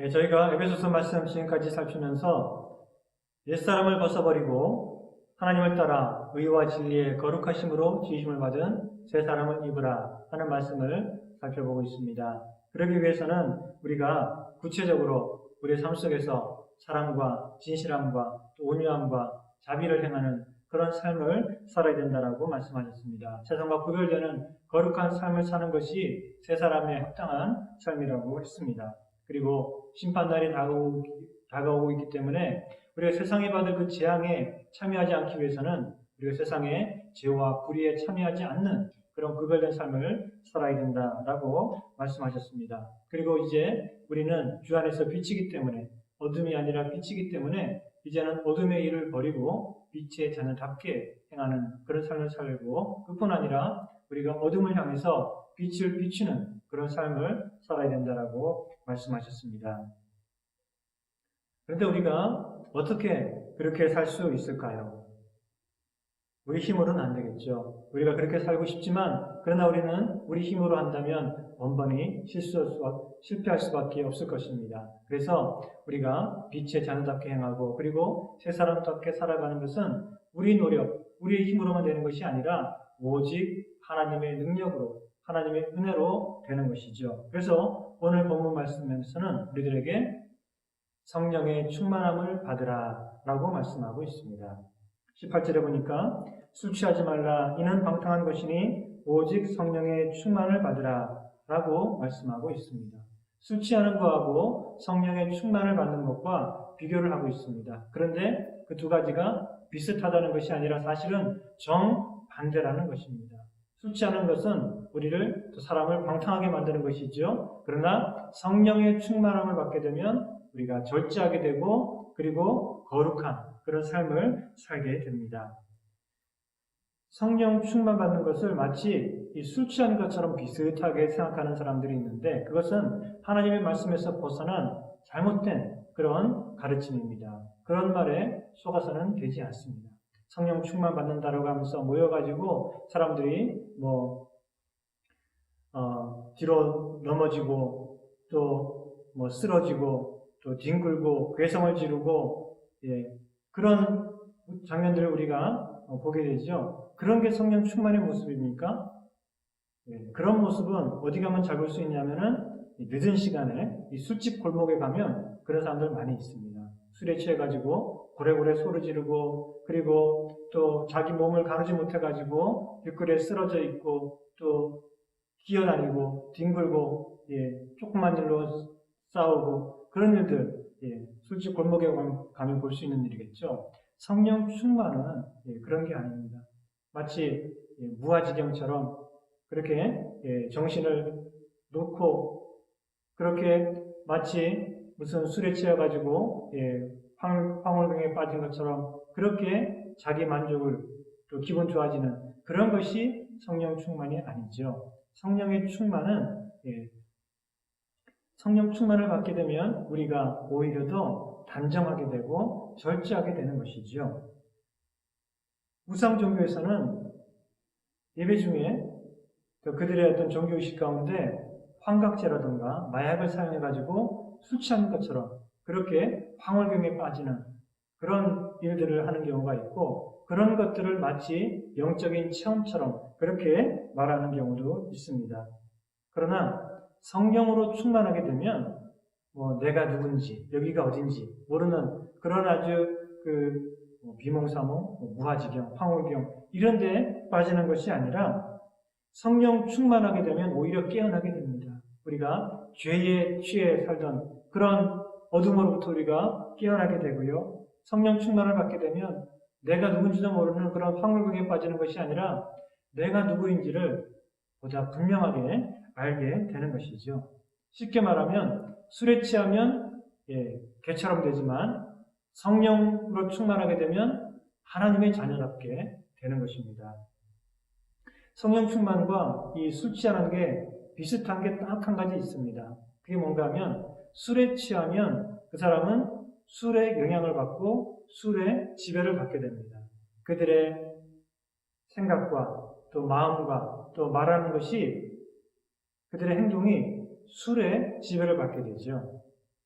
저희가 에베소서 말씀 지금까지 살피면서 옛사람을 벗어버리고 하나님을 따라 의와 진리의 거룩하심으로 지으심을 받은 새 사람을 입으라 하는 말씀을 살펴보고 있습니다. 그러기 위해서는 우리가 구체적으로 우리의 삶 속에서 사랑과 진실함과 또 온유함과 자비를 행하는 그런 삶을 살아야 된다라고 말씀하셨습니다. 세상과 구별되는 거룩한 삶을 사는 것이 새 사람의 합당한 삶이라고 했습니다. 그리고 심판날이 다가오고 있기 때문에 우리가 세상에 받을 그 재앙에 참여하지 않기 위해서는 우리가 세상의 죄와 불의에 참여하지 않는 그런 구별된 삶을 살아야 된다라고 말씀하셨습니다. 그리고 이제 우리는 주 안에서 빛이기 때문에 어둠이 아니라 빛이기 때문에 이제는 어둠의 일을 버리고 빛의 자녀답게 행하는 그런 삶을 살고 그뿐 아니라 우리가 어둠을 향해서 빛을 비추는 그런 삶을 살아야 된다라고 말씀하셨습니다. 그런데 우리가 어떻게 그렇게 살 수 있을까요? 우리 힘으로는 안 되겠죠. 우리가 그렇게 살고 싶지만 그러나 우리는 우리 힘으로 한다면 번번이 실패할 수밖에 없을 것입니다. 그래서 우리가 빛의 자녀답게 행하고 그리고 새 사람답게 살아가는 것은 우리 노력, 우리의 힘으로만 되는 것이 아니라 오직 하나님의 능력으로 하나님의 은혜로 되는 것이죠. 그래서 오늘 본문 말씀에서는 우리들에게 성령의 충만함을 받으라 라고 말씀하고 있습니다. 18절에 보니까 술 취하지 말라 이는 방탕한 것이니 오직 성령의 충만을 받으라 라고 말씀하고 있습니다. 술 취하는 것하고 성령의 충만을 받는 것과 비교를 하고 있습니다. 그런데 그 두 가지가 비슷하다는 것이 아니라 사실은 정반대라는 것입니다. 술 취하는 것은 우리를 또 사람을 방탕하게 만드는 것이죠. 그러나 성령의 충만함을 받게 되면 우리가 절제하게 되고 그리고 거룩한 그런 삶을 살게 됩니다. 성령 충만 받는 것을 마치 술 취하는 것처럼 비슷하게 생각하는 사람들이 있는데 그것은 하나님의 말씀에서 벗어난 잘못된 그런 가르침입니다. 그런 말에 속아서는 되지 않습니다. 성령 충만 받는다라고 하면서 모여가지고 사람들이 뒤로 넘어지고 또 쓰러지고 또 뒹굴고 괴성을 지르고 그런 장면들을 우리가 보게 되죠. 그런 게 성령 충만의 모습입니까? 그런 모습은 어디 가면 잘 볼 수 있냐면은 늦은 시간에 이 술집 골목에 가면 그런 사람들 많이 있습니다. 술에 취해가지고 고래고래 소리 지르고 그리고 또 자기 몸을 가누지 못해가지고 길거리에 쓰러져 있고 또 기어다니고 뒹굴고 조그만 일로 싸우고 그런 일들 술집 골목에 가면 볼 수 있는 일이겠죠. 성령 충만은 그런 게 아닙니다. 마치 무아지경처럼 그렇게 정신을 놓고 그렇게 마치 무슨 술에 취해가지고 황홀경에 빠진 것처럼 그렇게 자기 만족을 또 기분 좋아지는 그런 것이 성령 충만이 아니죠. 성령의 충만은 성령 충만을 받게 되면 우리가 오히려 더 단정하게 되고 절제하게 되는 것이죠. 우상 종교에서는 예배 중에 그들의 어떤 종교의식 가운데 환각제라든가 마약을 사용해가지고 술 취하는 것처럼 그렇게 황홀경에 빠지는 그런 일들을 하는 경우가 있고 그런 것들을 마치 영적인 체험처럼 그렇게 말하는 경우도 있습니다. 그러나 성령으로 충만하게 되면 내가 누군지 여기가 어딘지 모르는 그런 아주 비몽사몽, 무아지경, 황홀경 이런 데 빠지는 것이 아니라 성령 충만하게 되면 오히려 깨어나게 됩니다. 우리가 죄에 취해 살던 그런 어둠으로부터 우리가 깨어나게 되고요. 성령 충만을 받게 되면 내가 누군지도 모르는 그런 황홀경에 빠지는 것이 아니라 내가 누구인지를 보다 분명하게 알게 되는 것이죠. 쉽게 말하면 술에 취하면 개처럼 되지만 성령으로 충만하게 되면 하나님의 자녀답게 되는 것입니다. 성령 충만과 이 술 취하는 게 비슷한 게 딱 한 가지 있습니다. 그게 뭔가 하면 술에 취하면 그 사람은 술의 영향을 받고 술의 지배를 받게 됩니다. 그들의 생각과 또 마음과 또 말하는 것이 그들의 행동이 술의 지배를 받게 되죠.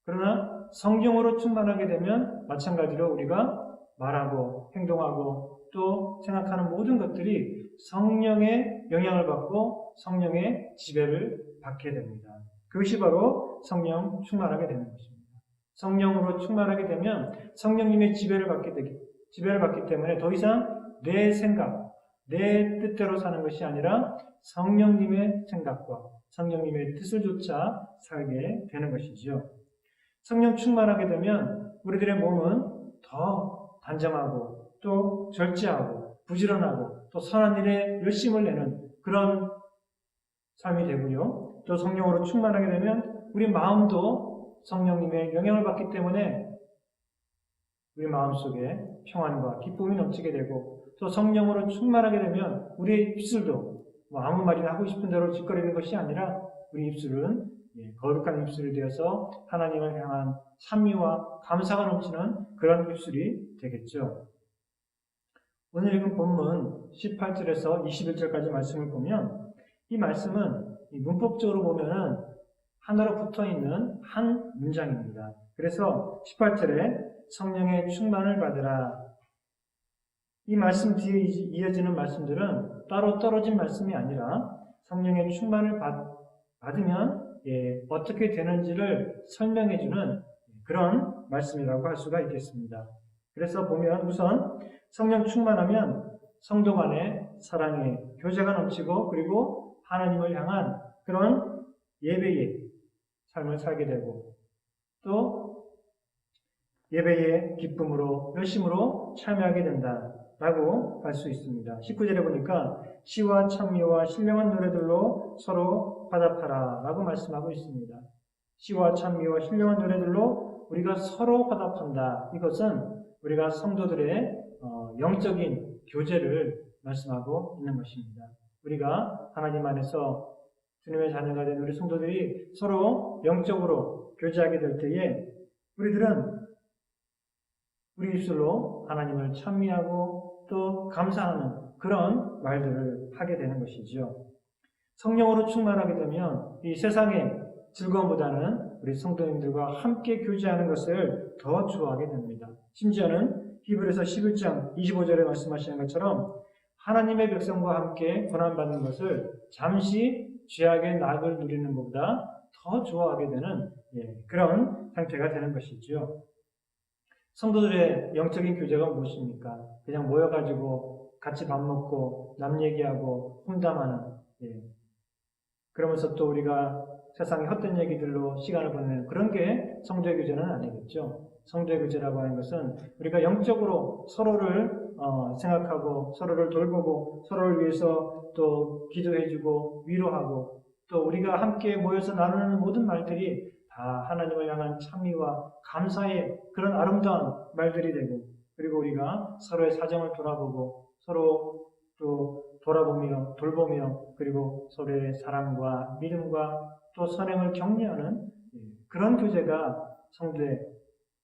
그러나 성령으로 충만하게 되면 마찬가지로 우리가 말하고 행동하고 또 생각하는 모든 것들이 성령의 영향을 받고 성령의 지배를 받게 됩니다. 그것이 바로 성령 충만하게 되는 것입니다. 성령으로 충만하게 되면 성령님의 지배를 받기 때문에 더 이상 내 생각, 내 뜻대로 사는 것이 아니라 성령님의 생각과 성령님의 뜻을 좇아 살게 되는 것이지요. 성령 충만하게 되면 우리들의 몸은 더 단정하고 또 절제하고 부지런하고 또 선한 일에 열심을 내는 그런 삶이 되고요. 또 성령으로 충만하게 되면 우리 마음도 성령님의 영향을 받기 때문에 우리 마음속에 평안과 기쁨이 넘치게 되고 또 성령으로 충만하게 되면 우리의 입술도 아무 말이나 하고 싶은 대로 짓거리는 것이 아니라 우리 입술은 거룩한 입술이 되어서 하나님을 향한 찬미와 감사가 넘치는 그런 입술이 되겠죠. 오늘 읽은 본문 18절에서 21절까지 말씀을 보면 이 말씀은 문법적으로 보면은 하나로 붙어있는 한 문장입니다. 그래서 18절에 성령의 충만을 받으라. 이 말씀 뒤에 이어지는 말씀들은 따로 떨어진 말씀이 아니라 성령의 충만을 받으면 어떻게 되는지를 설명해주는 그런 말씀이라고 할 수가 있겠습니다. 그래서 보면 우선 성령 충만하면 성도 간에 사랑의 교제가 넘치고 그리고 하나님을 향한 그런 예배의 삶을 살게 되고 또 예배의 기쁨으로 열심으로 참여하게 된다라고 할 수 있습니다. 19절에 보니까 시와 찬미와 신령한 노래들로 서로 화답하라 라고 말씀하고 있습니다. 시와 찬미와 신령한 노래들로 우리가 서로 화답한다. 이것은 우리가 성도들의 영적인 교제를 말씀하고 있는 것입니다. 우리가 하나님 안에서 주님의 자녀가 된 우리 성도들이 서로 영적으로 교제하게 될 때에 우리들은 우리 입술로 하나님을 찬미하고 또 감사하는 그런 말들을 하게 되는 것이죠. 성령으로 충만하게 되면 이 세상의 즐거움보다는 우리 성도님들과 함께 교제하는 것을 더 좋아하게 됩니다. 심지어는 히브리서 11장 25절에 말씀하시는 것처럼 하나님의 백성과 함께 고난받는 것을 잠시 죄악의 낙을 누리는 것보다 더 좋아하게 되는 그런 상태가 되는 것이죠. 성도들의 영적인 교제가 무엇입니까? 그냥 모여가지고 같이 밥 먹고 남 얘기하고 험담하는 그러면서 또 우리가 세상의 헛된 얘기들로 시간을 보내는 그런 게 성도의 교제는 아니겠죠. 성도의 교제라고 하는 것은 우리가 영적으로 서로를 생각하고 서로를 돌보고 서로를 위해서 또 기도해주고 위로하고 또 우리가 함께 모여서 나누는 모든 말들이 다 하나님을 향한 찬미와 감사의 그런 아름다운 말들이 되고 그리고 우리가 서로의 사정을 돌아보고 서로 또 돌아보며 돌보며 그리고 서로의 사랑과 믿음과 또 선행을 격려하는 그런 교제가 성도의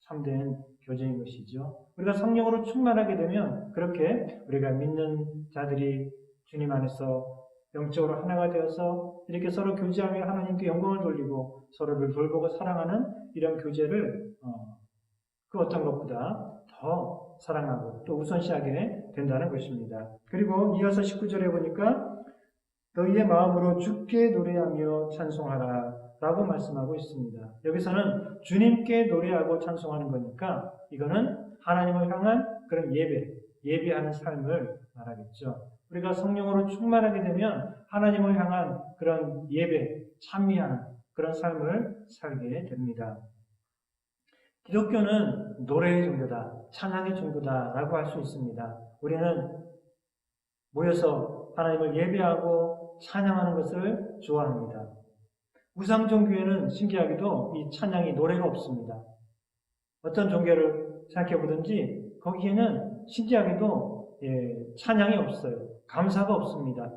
참된 교제인 것이죠. 우리가 성령으로 충만하게 되면 그렇게 우리가 믿는 자들이 주님 안에서 영적으로 하나가 되어서 이렇게 서로 교제하며 하나님께 영광을 돌리고 서로를 돌보고 사랑하는 이런 교제를 그 어떤 것보다 더 사랑하고 또 우선시하게 된다는 것입니다. 그리고 이어서 19절에 보니까 너희의 마음으로 주께 노래하며 찬송하라 라고 말씀하고 있습니다. 여기서는 주님께 노래하고 찬송하는 거니까 이거는 하나님을 향한 그런 예배하는 삶을 말하겠죠. 우리가 성령으로 충만하게 되면 하나님을 향한 그런 예배, 찬미하는 그런 삶을 살게 됩니다. 기독교는 노래의 종교다, 찬양의 종교다라고 할 수 있습니다. 우리는 모여서 하나님을 예배하고 찬양하는 것을 좋아합니다. 우상 종교에는 신기하게도 이 찬양이 노래가 없습니다. 어떤 종교를 생각해 보든지 거기에는 신기하게도 찬양이 없어요. 감사가 없습니다.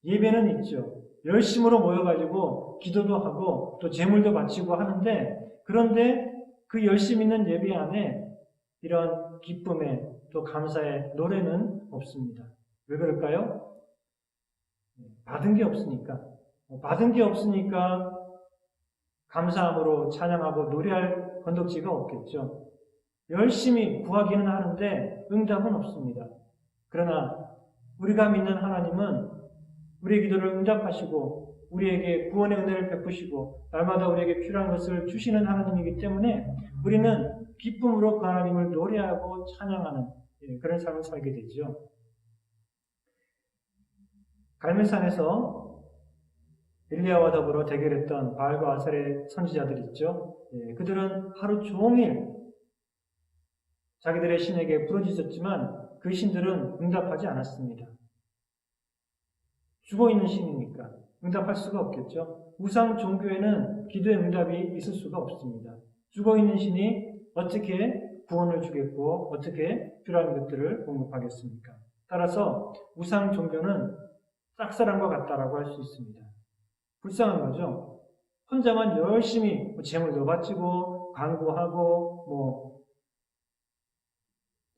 예배는 있죠. 열심으로 모여가지고 기도도 하고 또 제물도 바치고 하는데 그런데 그 열심 있는 예배 안에 이런 기쁨의 또 감사의 노래는 없습니다. 왜 그럴까요? 받은 게 없으니까. 받은 게 없으니까 감사함으로 찬양하고 노래할 건덕지가 없겠죠. 열심히 구하기는 하는데 응답은 없습니다. 그러나 우리가 믿는 하나님은 우리의 기도를 응답하시고 우리에게 구원의 은혜를 베푸시고 날마다 우리에게 필요한 것을 주시는 하나님이기 때문에 우리는 기쁨으로 그 하나님을 노래하고 찬양하는 그런 삶을 살게 되죠. 갈멜산에서 엘리야와 더불어 대결했던 바알과 아셀의 선지자들 있죠. 그들은 하루 종일 자기들의 신에게 부르짖었지만 그 신들은 응답하지 않았습니다. 죽어있는 신이니까 응답할 수가 없겠죠. 우상 종교에는 기도의 응답이 있을 수가 없습니다. 죽어있는 신이 어떻게 구원을 주겠고 어떻게 필요한 것들을 공급하겠습니까? 따라서 우상 종교는 짝사랑과 같다라고 할 수 있습니다. 불쌍한 거죠. 혼자만 열심히 재물도 바치고 광고하고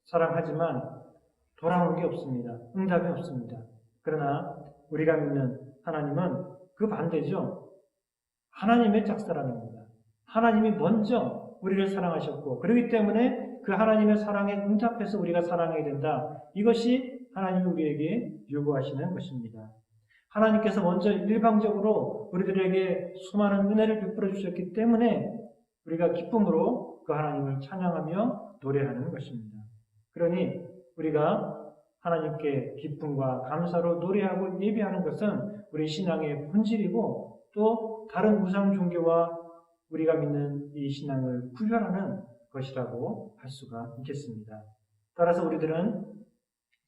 사랑하지만 돌아오는 게 없습니다. 응답이 없습니다. 그러나 우리가 믿는 하나님은 그 반대죠. 하나님의 짝사랑입니다. 하나님이 먼저 우리를 사랑하셨고 그렇기 때문에 그 하나님의 사랑에 응답해서 우리가 사랑해야 된다. 이것이 하나님이 우리에게 요구하시는 것입니다. 하나님께서 먼저 일방적으로 우리들에게 수많은 은혜를 베풀어 주셨기 때문에 우리가 기쁨으로 그 하나님을 찬양하며 노래하는 것입니다. 그러니 우리가 하나님께 기쁨과 감사로 노래하고 예배하는 것은 우리 신앙의 본질이고 또 다른 우상 종교와 우리가 믿는 이 신앙을 구별하는 것이라고 할 수가 있겠습니다. 따라서 우리들은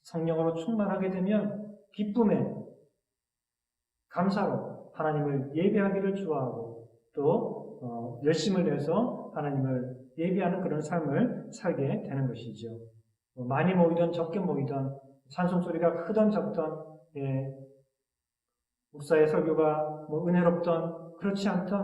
성령으로 충만하게 되면 기쁨에 감사로 하나님을 예배하기를 좋아하고 또 열심을 내서 하나님을 예배하는 그런 삶을 살게 되는 것이죠. 많이 모이든 적게 모이든 찬송소리가 크든 적든 목사의 설교가 은혜롭든 그렇지 않든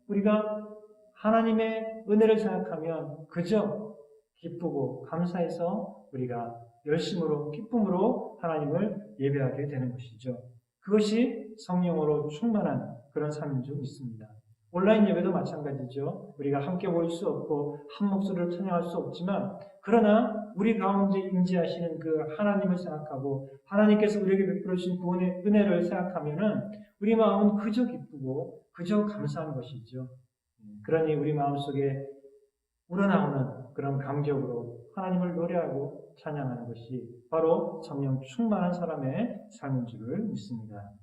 우리가 하나님의 은혜를 생각하면 그저 기쁘고 감사해서 우리가 열심으로 기쁨으로 하나님을 예배하게 되는 것이죠. 그것이 성령으로 충만한 그런 삶인 줄 믿습니다. 온라인 예배도 마찬가지죠. 우리가 함께 모일 수 없고 한 목소리를 찬양할 수 없지만 그러나 우리 가운데 임재하시는 그 하나님을 생각하고 하나님께서 우리에게 베풀어 주신 구원의 은혜를 생각하면은 우리 마음은 그저 기쁘고 그저 감사한 것이죠. 그러니 우리 마음속에 우러나오는 그런 감격으로 하나님을 노래하고 찬양하는 것이 바로 성령 충만한 사람의 삶인 줄 믿습니다.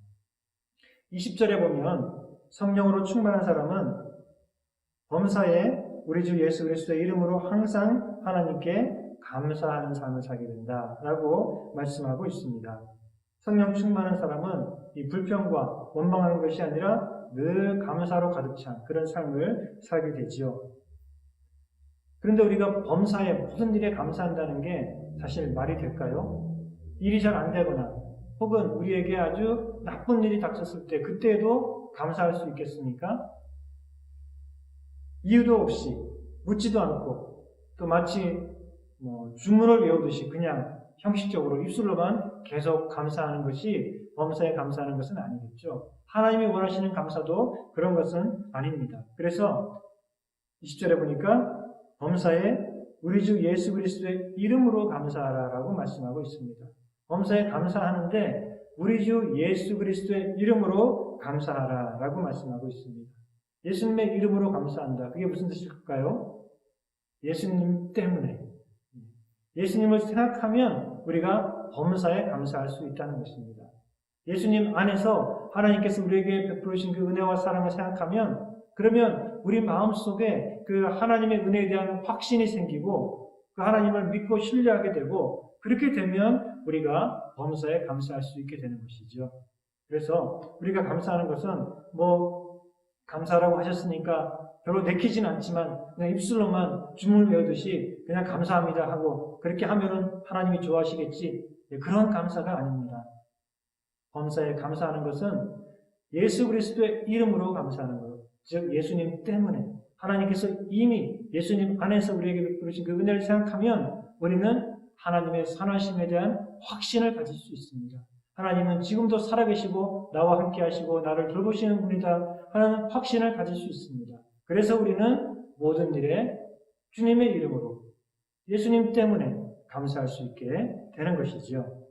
20절에 보면 성령으로 충만한 사람은 범사에 우리 주 예수 그리스도의 이름으로 항상 하나님께 감사하는 삶을 살게 된다라고 말씀하고 있습니다. 성령 충만한 사람은 이 불평과 원망하는 것이 아니라 늘 감사로 가득 찬 그런 삶을 살게 되지요. 그런데 우리가 범사에 모든 일에 감사한다는 게 사실 말이 될까요? 일이 잘 안 되거나 혹은 우리에게 아주 나쁜 일이 닥쳤을 때 그때에도 감사할 수 있겠습니까? 이유도 없이 묻지도 않고 또 마치 주문을 외우듯이 그냥 형식적으로 입술로만 계속 감사하는 것이 범사에 감사하는 것은 아니겠죠. 하나님이 원하시는 감사도 그런 것은 아닙니다. 그래서 20절에 보니까 범사에 우리 주 예수 그리스도의 이름으로 감사하라라고 말씀하고 있습니다. 범사에 감사하는데 우리 주 예수 그리스도의 이름으로 감사하라라고 말씀하고 있습니다. 예수님의 이름으로 감사한다. 그게 무슨 뜻일까요? 예수님 때문에. 예수님을 생각하면 우리가 범사에 감사할 수 있다는 것입니다. 예수님 안에서 하나님께서 우리에게 베풀으신 그 은혜와 사랑을 생각하면 그러면 우리 마음속에 그 하나님의 은혜에 대한 확신이 생기고 그 하나님을 믿고 신뢰하게 되고 그렇게 되면 우리가 범사에 감사할 수 있게 되는 것이죠. 그래서 우리가 감사하는 것은 감사라고 하셨으니까 별로 내키진 않지만 그냥 입술로만 주문을 외우듯이 그냥 감사합니다 하고 그렇게 하면은 하나님이 좋아하시겠지. 그런 감사가 아닙니다. 범사에 감사하는 것은 예수 그리스도의 이름으로 감사하는 것. 즉 예수님 때문에 하나님께서 이미 예수님 안에서 우리에게 베푸신 그 은혜를 생각하면 우리는 하나님의 선하심에 대한 확신을 가질 수 있습니다. 하나님은 지금도 살아계시고 나와 함께 하시고 나를 돌보시는 분이다 하는 확신을 가질 수 있습니다. 그래서 우리는 모든 일에 주님의 이름으로 예수님 때문에 감사할 수 있게 되는 것이지요.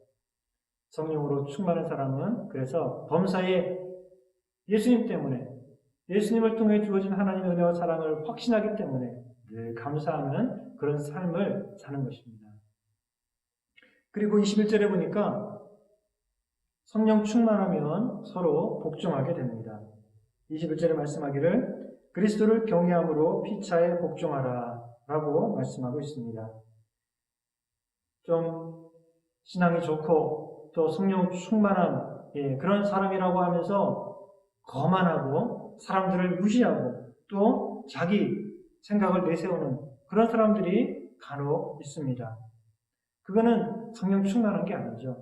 성령으로 충만한 사람은 그래서 범사에 예수님 때문에 예수님을 통해 주어진 하나님의 은혜와 사랑을 확신하기 때문에 늘 감사하는 그런 삶을 사는 것입니다. 그리고 21절에 보니까 성령 충만하면 서로 복종하게 됩니다. 21절에 말씀하기를 그리스도를 경외함으로 피차에 복종하라 라고 말씀하고 있습니다. 좀 신앙이 좋고 또 성령 충만한 그런 사람이라고 하면서 거만하고 사람들을 무시하고 또 자기 생각을 내세우는 그런 사람들이 간혹 있습니다. 그거는 성령 충만한 게 아니죠.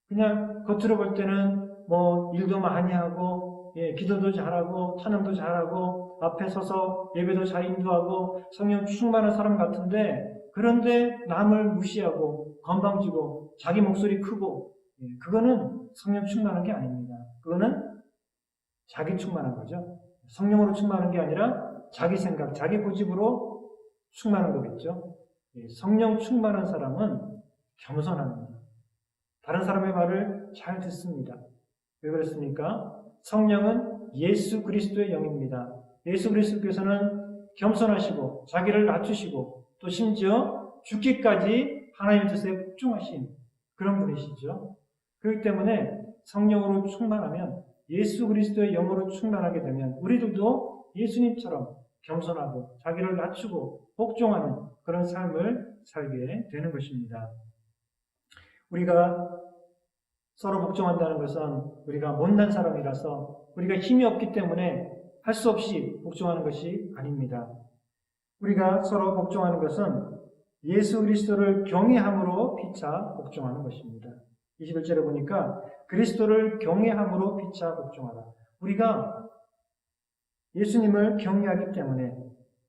그냥 겉으로 볼 때는 뭐 일도 많이 하고 기도도 잘하고 찬양도 잘하고 앞에 서서 예배도 잘 인도하고 성령 충만한 사람 같은데 그런데 남을 무시하고 건방지고 자기 목소리 크고 그거는 성령 충만한 게 아닙니다. 그거는 자기 충만한 거죠. 성령으로 충만한 게 아니라 자기 생각, 자기 고집으로 충만한 거겠죠. 성령 충만한 사람은 겸손합니다. 다른 사람의 말을 잘 듣습니다. 왜 그렇습니까? 성령은 예수 그리스도의 영입니다. 예수 그리스도께서는 겸손하시고 자기를 낮추시고 또 심지어 죽기까지 하나님의 뜻에 복종하신 그런 분이시죠. 그렇기 때문에 성령으로 충만하면 예수 그리스도의 영으로 충만하게 되면 우리들도 예수님처럼 겸손하고 자기를 낮추고 복종하는 그런 삶을 살게 되는 것입니다. 우리가 서로 복종한다는 것은 우리가 못난 사람이라서 우리가 힘이 없기 때문에 할 수 없이 복종하는 것이 아닙니다. 우리가 서로 복종하는 것은 예수 그리스도를 경외함으로 피차 복종하는 것입니다. 21절에 보니까 그리스도를 경외함으로 피차 복종하라. 우리가 예수님을 경외하기 때문에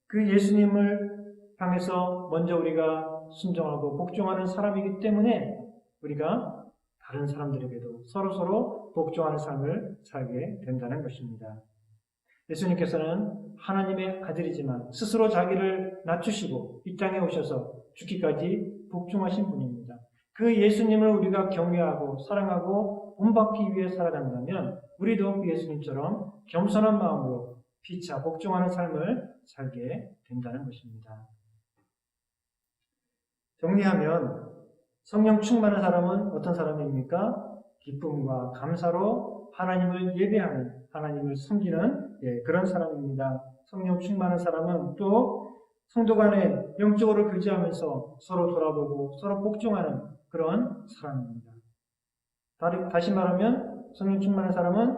그 예수님을 향해서 먼저 우리가 순종하고 복종하는 사람이기 때문에 우리가 다른 사람들에게도 서로서로 복종하는 삶을 살게 된다는 것입니다. 예수님께서는 하나님의 아들이지만 스스로 자기를 낮추시고 이 땅에 오셔서 죽기까지 복종하신 분입니다. 그 예수님을 우리가 경외하고 사랑하고 본받기 위해 살아간다면 우리도 그 예수님처럼 겸손한 마음으로 피차 복종하는 삶을 살게 된다는 것입니다. 정리하면 성령 충만한 사람은 어떤 사람입니까? 기쁨과 감사로 하나님을 예배하는, 하나님을 섬기는 그런 사람입니다. 성령 충만한 사람은 또 성도 간에 영적으로 교제하면서 서로 돌아보고 서로 복종하는 그런 사람입니다. 다시 말하면 성령 충만한 사람은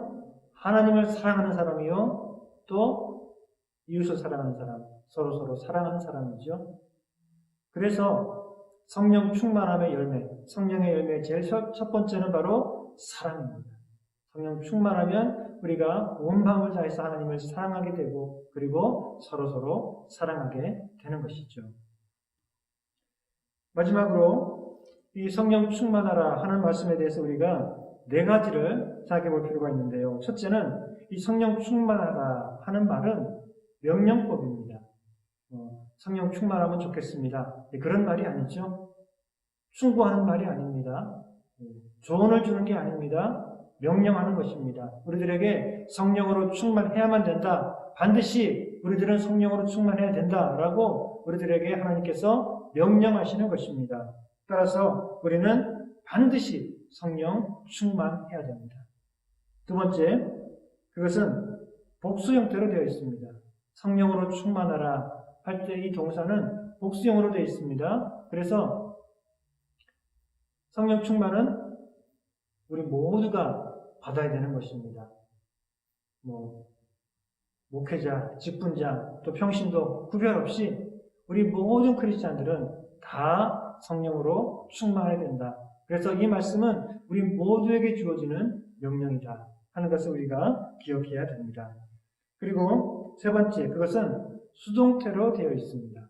하나님을 사랑하는 사람이요 또 이웃을 사랑하는 사람, 서로서로 사랑하는 사람이죠. 그래서 성령 충만함의 열매, 성령의 열매 제일 첫 번째는 바로 사랑입니다. 성령 충만하면 우리가 온 마음을 다해서 하나님을 사랑하게 되고 그리고 서로서로 사랑하게 되는 것이죠. 마지막으로 이 성령 충만하라 하는 말씀에 대해서 우리가 네 가지를 생각해 볼 필요가 있는데요. 첫째는 이 성령 충만하라 하는 말은 명령법입니다. 성령 충만하면 좋겠습니다. 그런 말이 아니죠. 충고하는 말이 아닙니다. 조언을 주는 게 아닙니다. 명령하는 것입니다. 우리들에게 성령으로 충만해야만 된다. 반드시 우리들은 성령으로 충만해야 된다라고 우리들에게 하나님께서 명령하시는 것입니다. 따라서 우리는 반드시 성령 충만해야 됩니다. 두 번째, 그것은 복수 형태로 되어 있습니다. 성령으로 충만하라 할 때 이 동사는 복수형으로 되어 있습니다. 그래서 성령 충만은 우리 모두가 받아야 되는 것입니다. 목회자, 직분자, 또 평신도 구별 없이 우리 모든 크리스찬들은 다 성령으로 충만해야 된다. 그래서 이 말씀은 우리 모두에게 주어지는 명령이다 하는 것을 우리가 기억해야 됩니다. 그리고 세 번째, 그것은 수동태로 되어 있습니다.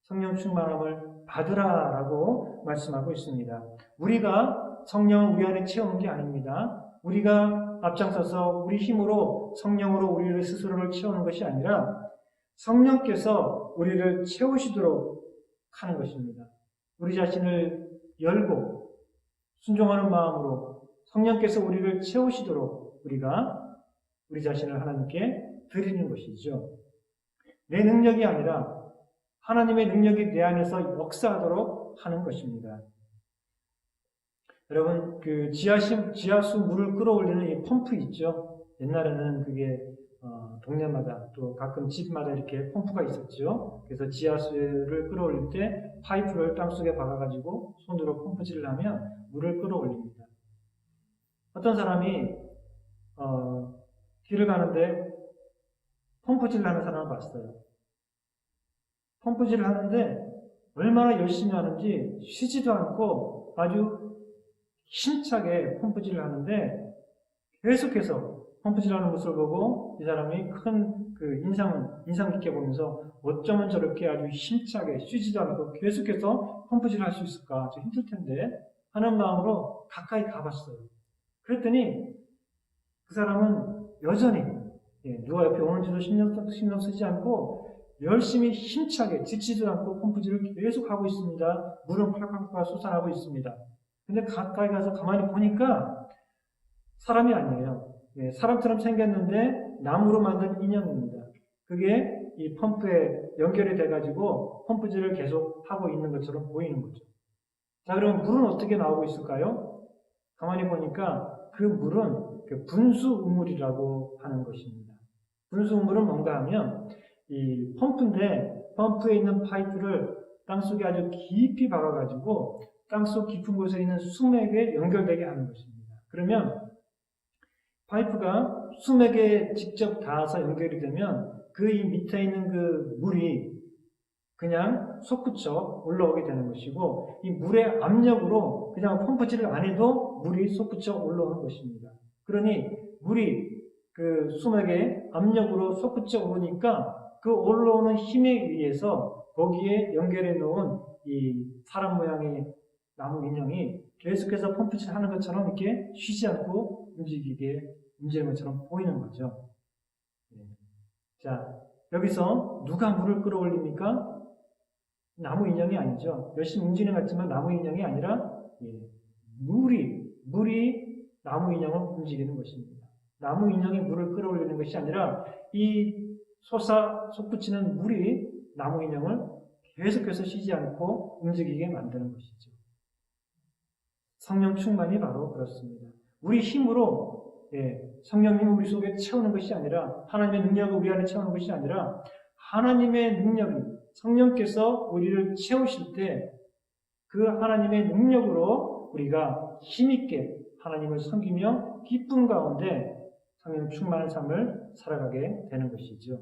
성령 충만함을 받으라라고 말씀하고 있습니다. 우리가 성령을 우리 안에 채우는 게 아닙니다. 우리가 앞장서서 우리 힘으로 성령으로 우리를 스스로를 채우는 것이 아니라 성령께서 우리를 채우시도록 하는 것입니다. 우리 자신을 열고 순종하는 마음으로 성령께서 우리를 채우시도록 우리가 우리 자신을 하나님께 드리는 것이죠. 내 능력이 아니라 하나님의 능력이 내 안에서 역사하도록 하는 것입니다. 여러분, 그 지하수 물을 끌어올리는 이 펌프 있죠? 옛날에는 그게 동네마다 또 가끔 집마다 이렇게 펌프가 있었죠. 그래서 지하수를 끌어올릴 때 파이프를 땅속에 박아가지고 손으로 펌프질을 하면 물을 끌어올립니다. 어떤 사람이 길을 가는데 펌프질을 하는 사람을 봤어요. 펌프질을 하는데 얼마나 열심히 하는지 쉬지도 않고 아주 힘차게 펌프질을 하는데 계속해서 펌프질하는 모습을 보고 이 사람이 큰 그 인상 깊게 보면서 어쩌면 저렇게 아주 힘차게 쉬지도 않고 계속해서 펌프질을 할 수 있을까? 저 힘들 텐데 하는 마음으로 가까이 가봤어요. 그랬더니 그 사람은 여전히 누가 옆에 오는지도 신경 쓰지 않고 열심히 힘차게 지치지도 않고 펌프질을 계속 하고 있습니다. 물은 팔팔팔 솟아나고 있습니다. 근데 가까이 가서 가만히 보니까 사람이 아니에요. 사람처럼 생겼는데 나무로 만든 인형입니다. 그게 이 펌프에 연결이 돼가지고 펌프질을 계속 하고 있는 것처럼 보이는 거죠. 자, 그럼 물은 어떻게 나오고 있을까요? 가만히 보니까 그 물은 그 분수우물이라고 하는 것입니다. 분수우물은 뭔가 하면 이 펌프인데 펌프에 있는 파이프를 땅속에 아주 깊이 박아가지고 땅속 깊은 곳에 있는 수맥에 연결되게 하는 것입니다. 그러면 파이프가 수맥에 직접 닿아서 연결이 되면 그 이 밑에 있는 그 물이 그냥 솟구쳐 올라오게 되는 것이고 이 물의 압력으로 그냥 펌프질을 안 해도 물이 솟구쳐 올라오는 것입니다. 그러니 물이 그 수맥의 압력으로 솟구쳐 오르니까 그 올라오는 힘에 의해서 거기에 연결해 놓은 이 사람 모양의 나무 인형이 계속해서 펌프질 하는 것처럼 이렇게 쉬지 않고 움직이는 것처럼 보이는 거죠. 자, 여기서 누가 물을 끌어올립니까? 나무 인형이 아니죠. 열심히 움직이는 것 같지만 나무 인형이 아니라 물이 나무 인형을 움직이는 것입니다. 나무 인형이 물을 끌어올리는 것이 아니라 이 솟구치는 물이 나무 인형을 계속해서 쉬지 않고 움직이게 만드는 것이죠. 성령 충만이 바로 그렇습니다. 우리 힘으로 성령님을 우리 속에 채우는 것이 아니라 하나님의 능력을 우리 안에 채우는 것이 아니라 하나님의 능력이 성령께서 우리를 채우실 때 그 하나님의 능력으로 우리가 힘있게 하나님을 섬기며 기쁨 가운데 성령 충만한 삶을 살아가게 되는 것이죠.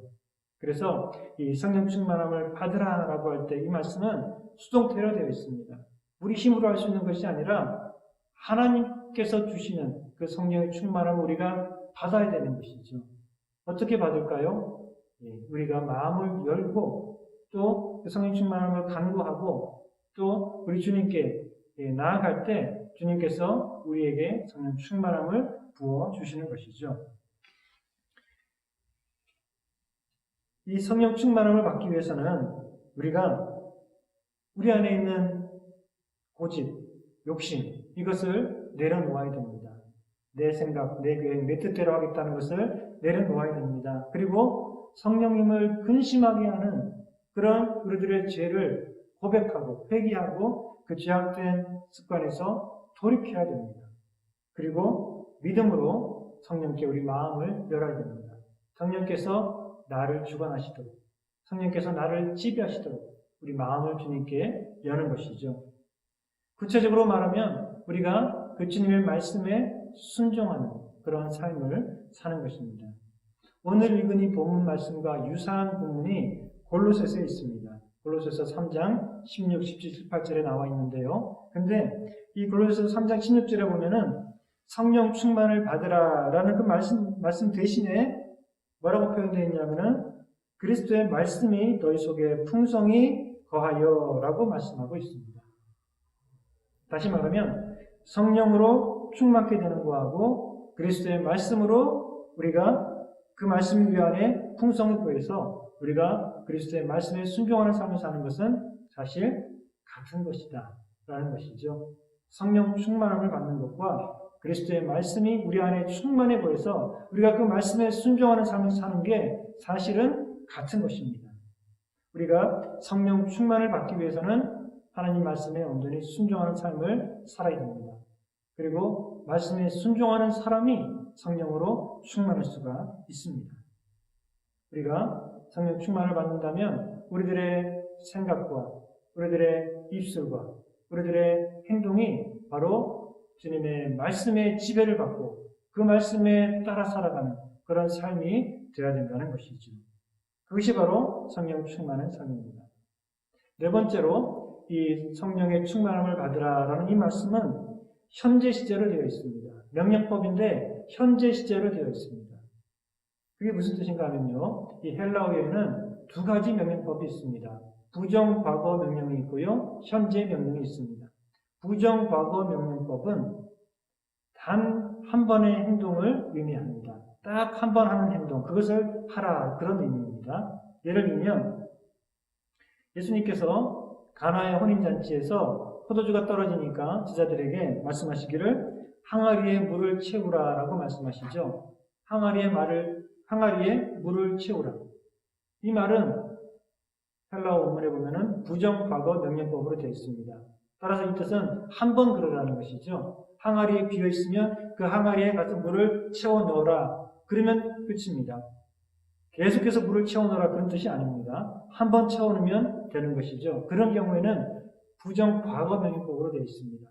그래서 이 성령 충만함을 받으라라고 할 때 이 말씀은 수동태로 되어 있습니다. 우리 힘으로 할 수 있는 것이 아니라 하나님께서 주시는 그 성령의 충만함을 우리가 받아야 되는 것이죠. 어떻게 받을까요? 우리가 마음을 열고 또 성령 충만함을 간구하고 또 우리 주님께 나아갈 때 주님께서 우리에게 성령 충만함을 부어 주시는 것이죠. 이 성령 충만함을 받기 위해서는 우리가 우리 안에 있는 고집, 욕심 이것을 내려놓아야 됩니다. 내 생각, 내 계획, 내 뜻대로 하겠다는 것을 내려놓아야 됩니다. 그리고 성령님을 근심하게 하는 그런 우리들의 죄를 고백하고 회개하고 그 죄악된 습관에서 돌이켜야 됩니다. 그리고 믿음으로 성령께 우리 마음을 열어야 됩니다. 성령께서 나를 주관하시도록 성령께서 나를 지배하시도록 우리 마음을 주님께 여는 것이죠. 구체적으로 말하면 우리가 그 주님의 말씀에 순종하는 그런 삶을 사는 것입니다. 오늘 읽은 이 본문 말씀과 유사한 본문이 골로새서에 있습니다. 골로새서 3장 16, 17, 18절에 나와 있는데요. 근데 이 골로새서 3장 16절에 보면은 성령 충만을 받으라라는 그 말씀 대신에 뭐라고 표현되어 있냐면은 그리스도의 말씀이 너희 속에 풍성히 거하여라고 말씀하고 있습니다. 다시 말하면 성령으로 충만케 되는 거하고 그리스도의 말씀으로 우리가 그 말씀 위 안에 풍성을 구해서 우리가 그리스도의 말씀에 순종하는 삶을 사는 것은 사실 같은 것이다 라는 것이죠. 성령 충만함을 받는 것과 그리스도의 말씀이 우리 안에 충만해 보여서 우리가 그 말씀에 순종하는 삶을 사는 게 사실은 같은 것입니다. 우리가 성령 충만을 받기 위해서는 하나님 말씀에 온전히 순종하는 삶을 살아야 됩니다. 그리고 말씀에 순종하는 사람이 성령으로 충만할 수가 있습니다. 우리가 성령 충만을 받는다면 우리들의 생각과 우리들의 입술과 우리들의 행동이 바로 주님의 말씀에 지배를 받고 그 말씀에 따라 살아가는 그런 삶이 되어야 된다는 것이죠. 그것이 바로 성령 충만의 삶입니다. 네 번째로 이 성령의 충만함을 받으라라는 이 말씀은 현재 시제로 되어 있습니다. 명령법인데 현재 시제로 되어 있습니다. 그게 무슨 뜻인가 하면요. 이 헬라어에는 두 가지 명령법이 있습니다. 부정과거 명령이 있고요. 현재 명령이 있습니다. 부정과거 명령법은 단 한 번의 행동을 의미합니다. 딱 한 번 하는 행동, 그것을 하라 그런 의미입니다. 예를 들면 예수님께서 가나의 혼인잔치에서 포도주가 떨어지니까 제자들에게 말씀하시기를 항아리에 물을 채우라라고 말씀하시죠. 항아리에 물을 채우라. 이 말은 헬라어 원문에 보면은 부정과거 명령법으로 되어 있습니다. 따라서 이 뜻은 한 번 그러라는 것이죠. 항아리에 비어 있으면 그 항아리에 가서 물을 채워 넣어라. 그러면 끝입니다. 계속해서 물을 채워 넣어라 그런 뜻이 아닙니다. 한 번 채워 넣으면 되는 것이죠. 그런 경우에는 부정과거 명령법으로 되어 있습니다.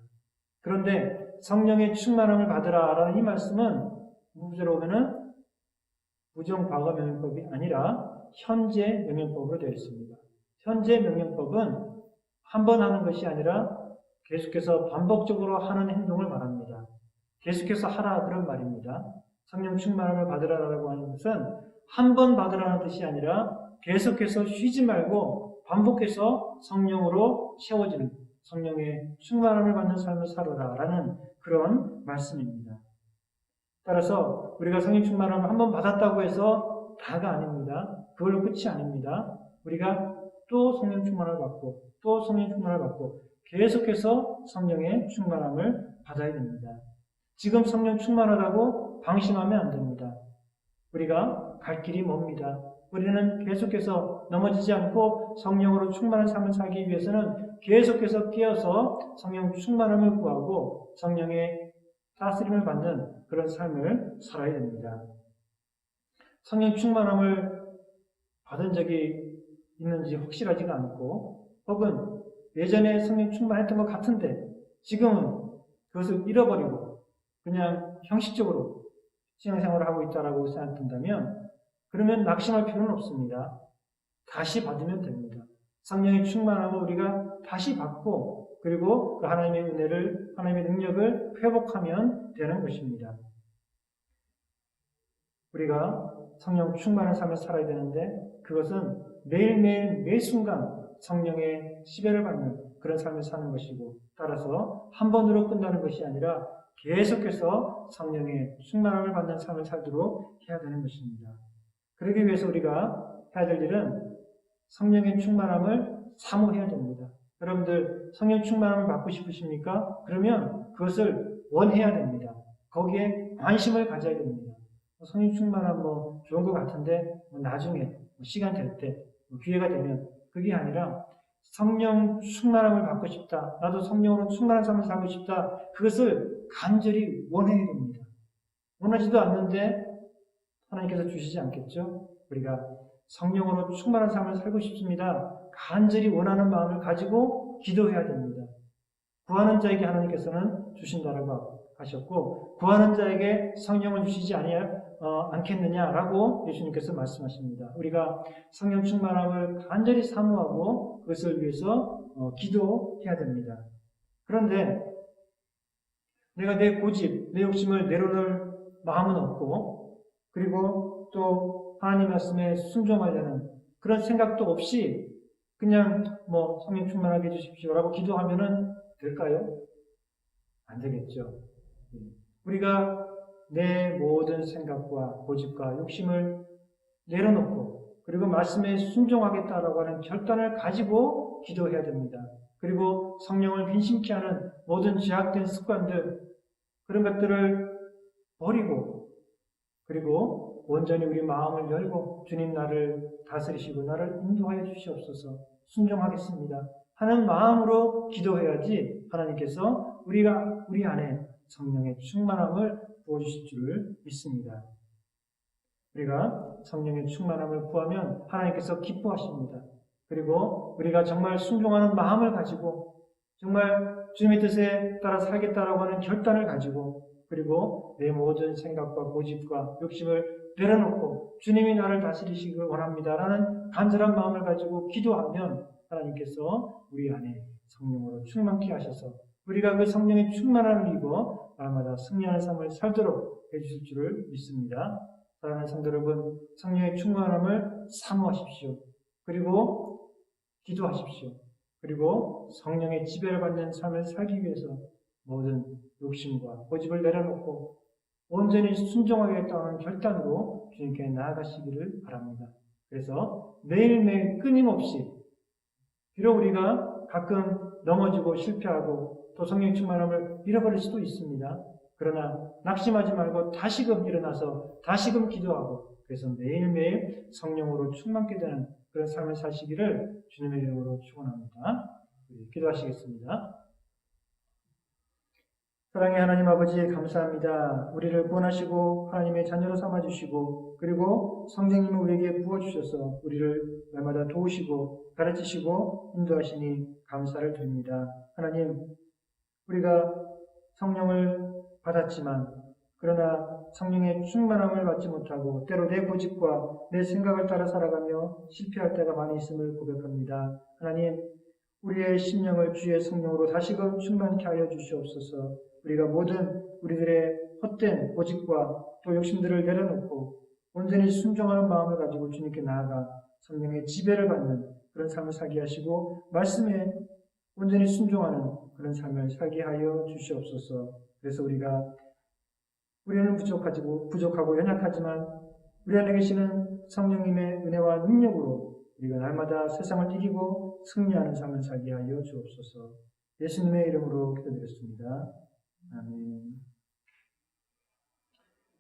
그런데 성령의 충만함을 받으라라는 이 말씀은 무부제로 보면은 부정과거 명령법이 아니라 현재 명령법으로 되어 있습니다. 현재 명령법은 한 번 하는 것이 아니라 계속해서 반복적으로 하는 행동을 말합니다. 계속해서 하라 그런 말입니다. 성령 충만함을 받으라라고 하는 것은 한 번 받으라는 뜻이 아니라 계속해서 쉬지 말고 반복해서 성령으로 채워지는 성령의 충만함을 받는 삶을 살아라라는 그런 말씀입니다. 따라서 우리가 성령 충만함을 한 번 받았다고 해서 다가 아닙니다. 그걸로 끝이 아닙니다. 우리가 또 성령 충만을 받고 또 성령 충만을 받고 계속해서 성령의 충만함을 받아야 됩니다. 지금 성령 충만하다고 방심하면 안 됩니다. 우리가 갈 길이 멉니다. 우리는 계속해서 넘어지지 않고 성령으로 충만한 삶을 살기 위해서는 계속해서 깨어서 성령 충만함을 구하고 성령의 다스림을 받는 그런 삶을 살아야 됩니다. 성령 충만함을 받은 적이 있는지 확실하지가 않고 혹은 예전에 성령 충만했던 것 같은데 지금은 그것을 잃어버리고 그냥 형식적으로 신앙생활을 하고 있다고 생각된다면 그러면 낙심할 필요는 없습니다. 다시 받으면 됩니다. 성령의 충만함을 우리가 다시 받고 그리고 그 하나님의 은혜를 하나님의 능력을 회복하면 되는 것입니다. 우리가 성령 충만한 삶을 살아야 되는데 그것은 매일매일 매순간 성령의 지배를 받는 그런 삶을 사는 것이고 따라서 한 번으로 끝나는 것이 아니라 계속해서 성령의 충만함을 받는 삶을 살도록 해야 되는 것입니다. 그러기 위해서 우리가 해야 될 일은 성령의 충만함을 사모해야 됩니다. 여러분들 성령 충만함을 받고 싶으십니까? 그러면 그것을 원해야 됩니다. 거기에 관심을 가져야 됩니다. 성령 충만함 좋은 것 같은데 나중에 시간 될 때 기회가 되면 그게 아니라 성령 충만함을 받고 싶다. 나도 성령으로 충만한 삶을 살고 싶다. 그것을 간절히 원해야 됩니다. 원하지도 않는데 하나님께서 주시지 않겠죠? 우리가 성령으로 충만한 삶을 살고 싶습니다. 간절히 원하는 마음을 가지고 기도해야 됩니다. 구하는 자에게 하나님께서는 주신다라고 하셨고 구하는 자에게 성령을 주시지 않겠느냐라고 예수님께서 말씀하십니다. 우리가 성령 충만함을 간절히 사모하고 그것을 위해서 기도해야 됩니다. 그런데 내가 내 고집, 내 욕심을 내려놓을 마음은 없고 그리고 또 하나님 말씀에 순종하려는 그런 생각도 없이 그냥 성령 충만하게 해주십시오라고 기도하면은 될까요? 안 되겠죠. 우리가 내 모든 생각과 고집과 욕심을 내려놓고 그리고 말씀에 순종하겠다라고 하는 결단을 가지고 기도해야 됩니다. 그리고 성령을 근심케 하는 모든 죄악된 습관들 그런 것들을 버리고 그리고 온전히 우리 마음을 열고 주님 나를 다스리시고 나를 인도하여 주시옵소서 순종하겠습니다 하는 마음으로 기도해야지 하나님께서 우리 안에 성령의 충만함을 부어주실 줄 믿습니다. 우리가 성령의 충만함을 구하면 하나님께서 기뻐하십니다. 그리고 우리가 정말 순종하는 마음을 가지고 정말 주님의 뜻에 따라 살겠다라고 하는 결단을 가지고 그리고 내 모든 생각과 고집과 욕심을 내려놓고 주님이 나를 다스리시길 원합니다라는 간절한 마음을 가지고 기도하면 하나님께서 우리 안에 성령으로 충만케 하셔서 우리가 그 성령의 충만함을 입어 날마다 승리하는 삶을 살도록 해주실 줄을 믿습니다. 사랑하는 성도 여러분, 성령의 충만함을 사모하십시오. 그리고 기도하십시오. 그리고 성령의 지배를 받는 삶을 살기 위해서 모든 욕심과 고집을 내려놓고 온전히 순종하겠다는 결단으로 주님께 나아가시기를 바랍니다. 그래서 매일매일 끊임없이 비록 우리가 가끔 넘어지고 실패하고 또 성령 충만함을 잃어버릴 수도 있습니다. 그러나 낙심하지 말고 다시금 일어나서 다시금 기도하고 그래서 매일매일 성령으로 충만케 되는 그런 삶을 사시기를 주님의 이름으로 축원합니다. 기도하시겠습니다. 사랑의 하나님 아버지 감사합니다. 우리를 구원하시고 하나님의 자녀로 삼아주시고 그리고 성령님을 우리에게 부어주셔서 우리를 날마다 도우시고 가르치시고 인도하시니 감사를 드립니다. 하나님 우리가 성령을 받았지만 그러나 성령의 충만함을 받지 못하고 때로 내 고집과 내 생각을 따라 살아가며 실패할 때가 많이 있음을 고백합니다. 하나님 우리의 심령을 주의 성령으로 다시금 충만케 하여 주시옵소서. 우리가 모든 우리들의 헛된 고집과 또 욕심들을 내려놓고 온전히 순종하는 마음을 가지고 주님께 나아가 성령의 지배를 받는 그런 삶을 살게 하시고 말씀에 온전히 순종하는 그런 삶을 살게 하여 주시옵소서. 그래서 우리는 부족하고 연약하지만 우리 안에 계시는 성령님의 은혜와 능력으로 우리가 날마다 세상을 이기고 승리하는 삶을 살게 하여 주옵소서. 예수님의 이름으로 기도드렸습니다. 아멘.